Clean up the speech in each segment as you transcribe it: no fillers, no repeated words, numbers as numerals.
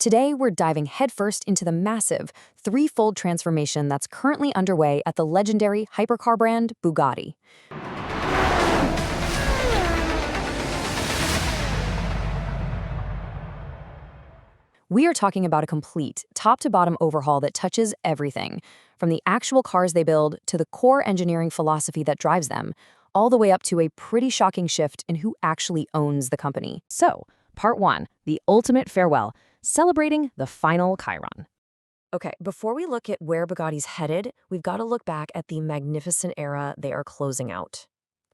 Today, we're diving headfirst into the massive, threefold transformation that's currently underway at the legendary hypercar brand Bugatti. We are talking about a complete, top-to-bottom overhaul that touches everything, from the actual cars they build to the core engineering philosophy that drives them, all the way up to a pretty shocking shift in who actually owns the company. So, Part 1, the ultimate farewell, celebrating the final Chiron. Okay, before we look at where Bugatti's headed, we've got to look back at the magnificent era they are closing out.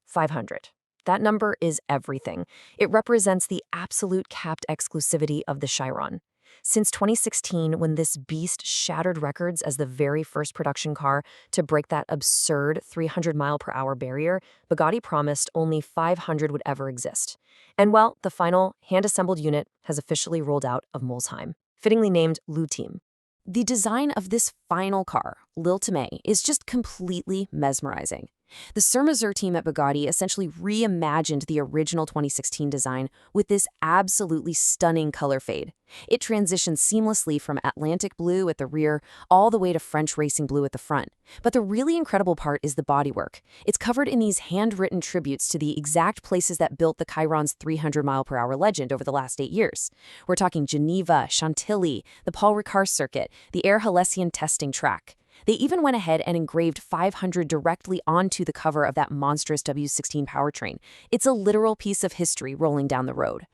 500. That number is everything. It represents the absolute capped exclusivity of the Chiron. Since 2016, when this beast shattered records as the very first production car to break that absurd 300-mile-per-hour barrier, Bugatti promised only 500 would ever exist. And well, the final hand-assembled unit has officially rolled out of Molsheim, fittingly named L'Ultime. The design of this final car, L'Ultime, is just completely mesmerizing. The Sur-Mesure team at Bugatti essentially reimagined the original 2016 design with this absolutely stunning color fade. It transitions seamlessly from Atlantic blue at the rear all the way to French racing blue at the front. But the really incredible part is the bodywork. It's covered in these handwritten tributes to the exact places that built the Chiron's 300-mile-per-hour legend over the last 8 years. We're talking Geneva, Chantilly, the Paul Ricard circuit, the Air Halcyon testing track. They even went ahead and engraved 500 directly onto the cover of that monstrous W16 powertrain. It's a literal piece of history rolling down the road.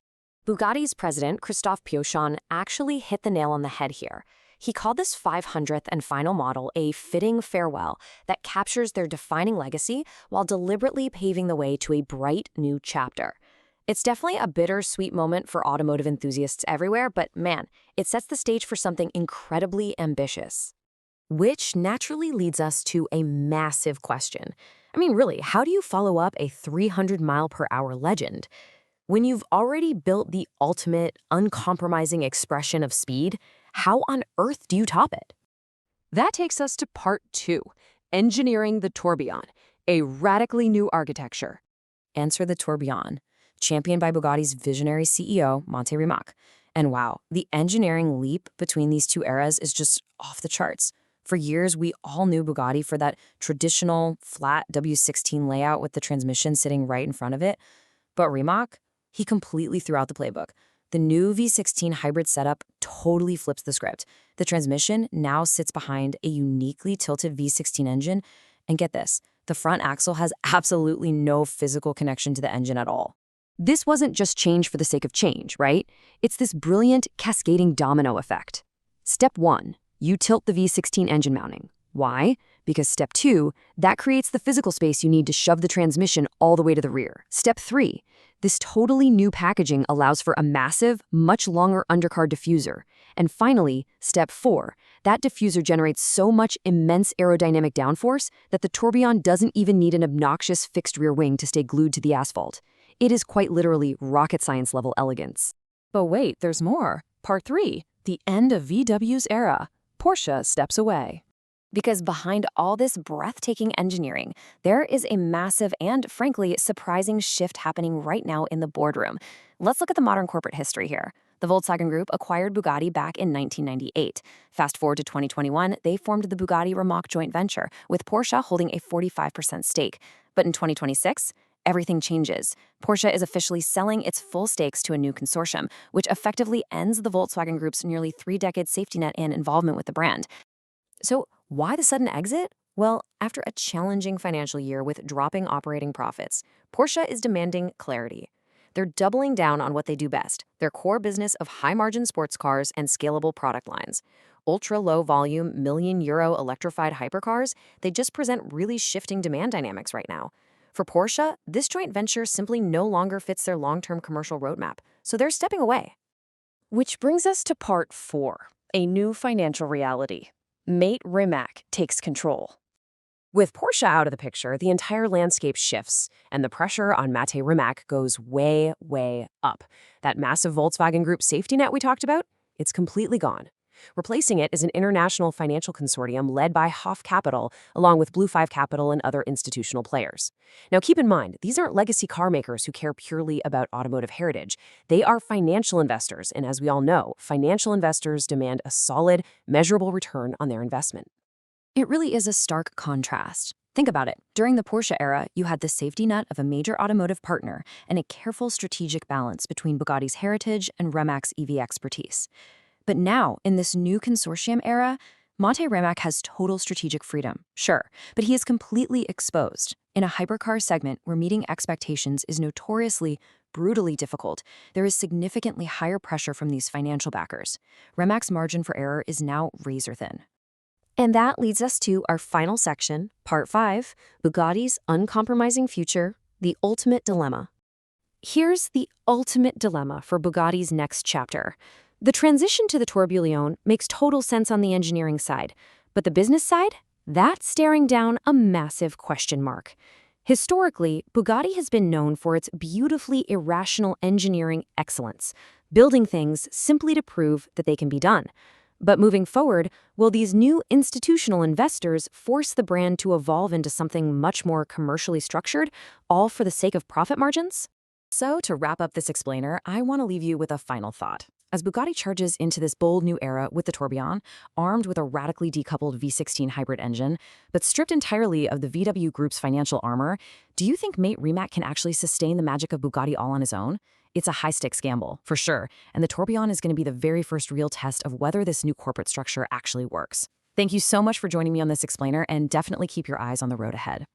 Bugatti's president, Christophe Piauchon, actually hit the nail on the head here. He called this 500th and final model a fitting farewell that captures their defining legacy while deliberately paving the way to a bright new chapter. It's definitely a bittersweet moment for automotive enthusiasts everywhere, but man, it sets the stage for something incredibly ambitious. Which naturally leads us to a massive question. I mean, really, how do you follow up a 300-mile-per-hour legend? When you've already built the ultimate, uncompromising expression of speed, how on earth do you top it? That takes us to Part 2, engineering the Tourbillon, a radically new architecture. Answer the Tourbillon, championed by Bugatti's visionary CEO, Mate Rimac. And wow, the engineering leap between these two eras is just off the charts. For years, we all knew Bugatti for that traditional, flat W16 layout with the transmission sitting right in front of it. But Rimac, he completely threw out the playbook. The new V16 hybrid setup totally flips the script. The transmission now sits behind a uniquely tilted V16 engine. And get this, the front axle has absolutely no physical connection to the engine at all. This wasn't just change for the sake of change, right? It's this brilliant cascading domino effect. Step 1. You tilt the V16 engine mounting. Why? Because Step 2, that creates the physical space you need to shove the transmission all the way to the rear. Step 3, this totally new packaging allows for a massive, much longer undercar diffuser. And finally, Step 4, that diffuser generates so much immense aerodynamic downforce that the Tourbillon doesn't even need an obnoxious fixed rear wing to stay glued to the asphalt. It is quite literally rocket science level elegance. But wait, there's more. Part 3, the end of VW's era. Porsche steps away. Because behind all this breathtaking engineering, there is a massive and, frankly, surprising shift happening right now in the boardroom. Let's look at the modern corporate history here. The Volkswagen Group acquired Bugatti back in 1998. Fast forward to 2021, they formed the Bugatti Rimac joint venture, with Porsche holding a 45% stake. But in 2026, everything changes. Porsche is officially selling its full stakes to a new consortium, which effectively ends the Volkswagen Group's nearly 3-decade safety net and involvement with the brand. So why the sudden exit? Well, after a challenging financial year with dropping operating profits, Porsche is demanding clarity. They're doubling down on what they do best, their core business of high-margin sports cars and scalable product lines. Ultra-low-volume, million-euro electrified hypercars, they just present really shifting demand dynamics right now. For Porsche, this joint venture simply no longer fits their long-term commercial roadmap, so they're stepping away. Which brings us to Part 4, a new financial reality. Mate Rimac takes control. With Porsche out of the picture, the entire landscape shifts, and the pressure on Mate Rimac goes way, way up. That massive Volkswagen Group safety net we talked about, it's completely gone. Replacing it is an international financial consortium led by Hoff Capital, along with Blue 5 Capital and other institutional players. Now, keep in mind, these aren't legacy car makers who care purely about automotive heritage. They are financial investors, and as we all know, financial investors demand a solid, measurable return on their investment. It really is a stark contrast. Think about it. During the Porsche era, you had the safety net of a major automotive partner and a careful strategic balance between Bugatti's heritage and Remac's EV expertise. But now, in this new consortium era, Mate Rimac has total strategic freedom, sure, but he is completely exposed. In a hypercar segment where meeting expectations is notoriously, brutally difficult, there is significantly higher pressure from these financial backers. Remac's margin for error is now razor thin. And that leads us to our final section, Part 5, Bugatti's Uncompromising Future, the Ultimate Dilemma. Here's the ultimate dilemma for Bugatti's next chapter. The transition to the Tourbillon makes total sense on the engineering side, but the business side? That's staring down a massive question mark. Historically, Bugatti has been known for its beautifully irrational engineering excellence, building things simply to prove that they can be done. But moving forward, will these new institutional investors force the brand to evolve into something much more commercially structured, all for the sake of profit margins? So, to wrap up this explainer, I want to leave you with a final thought. As Bugatti charges into this bold new era with the Tourbillon, armed with a radically decoupled V16 hybrid engine, but stripped entirely of the VW Group's financial armor, do you think Mate Rimac can actually sustain the magic of Bugatti all on his own? It's a high-stakes gamble, for sure, and the Tourbillon is going to be the very first real test of whether this new corporate structure actually works. Thank you so much for joining me on this explainer, and definitely keep your eyes on the road ahead.